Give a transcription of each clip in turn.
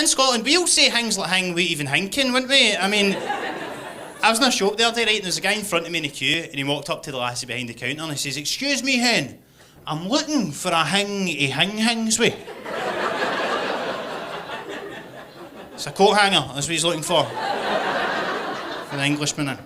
in Scotland, we all say things like hang without even hinking, wouldn't we? I mean, I was in a shop the other day, right, and there's a guy in front of me in the queue, and he walked up to the lassie behind the counter, and he says, "Excuse me, hen, I'm looking for a hing he hangs with." It's a coat hanger, that's what he's looking for. For the Englishman in.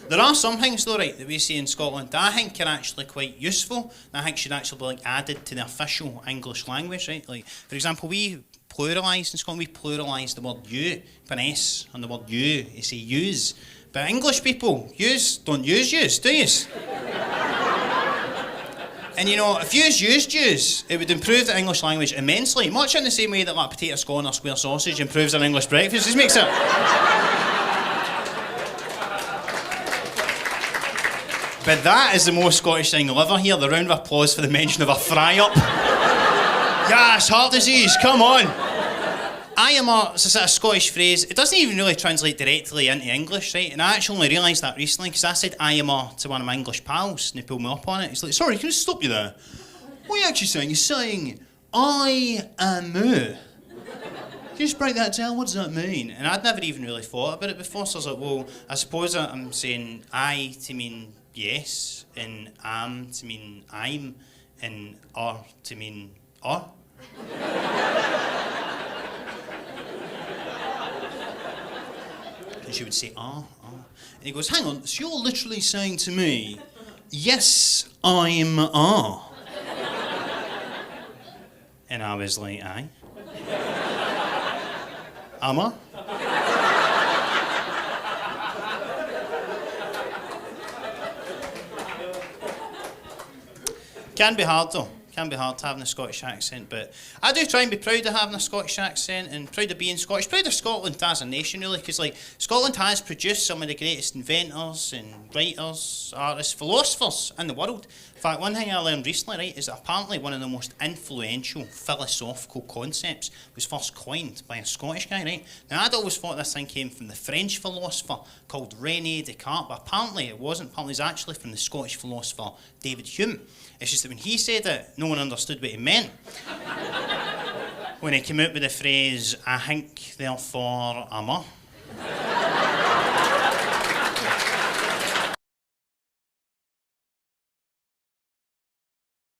There are some things though, right, that we see in Scotland that I think are actually quite useful, and I think should actually be like added to the official English language, right? Like, for example, we pluralise in Scotland, we pluralise the word you, put an S on the word you say use. But English people, yous don't use, do yous? And you know, if yous used yous, it would improve the English language immensely, much in the same way that like potato scone or square sausage improves an English breakfast. Just makes it... But that is the most Scottish thing you'll ever hear, the round of applause for the mention of a fry-up. Yes, heart disease, come on. It's a sort of Scottish phrase. It doesn't even really translate directly into English, right? And I actually only realised that recently, because I said to one of my English pals, and he pulled me up on it. He's like, "Sorry, can I stop you there? What are you actually saying? You're saying, I am Can you just break that down? What does that mean?" And I'd never even really thought about it before, so I was like, well, I suppose I'm saying I to mean yes, and am to mean I'm, and to mean or. And she would say, ah. And he goes, "Hang on, so you're literally saying to me, yes, I'm ah." And I was like, aye. Am I? Can be hard though. Can be hard having a Scottish accent, but I do try and be proud of having a Scottish accent and proud of being Scottish, proud of Scotland as a nation really, because like Scotland has produced some of the greatest inventors and writers, artists, philosophers in the world. In fact, one thing I learned recently, right, is that apparently one of the most influential philosophical concepts was first coined by a Scottish guy, right? Now I'd always thought this thing came from the French philosopher called René Descartes, but apparently it wasn't. Apparently it's actually from the Scottish philosopher David Hume. It's just that when he said it, no one understood what he meant. When he came out with the phrase, "I think, therefore, I'm a."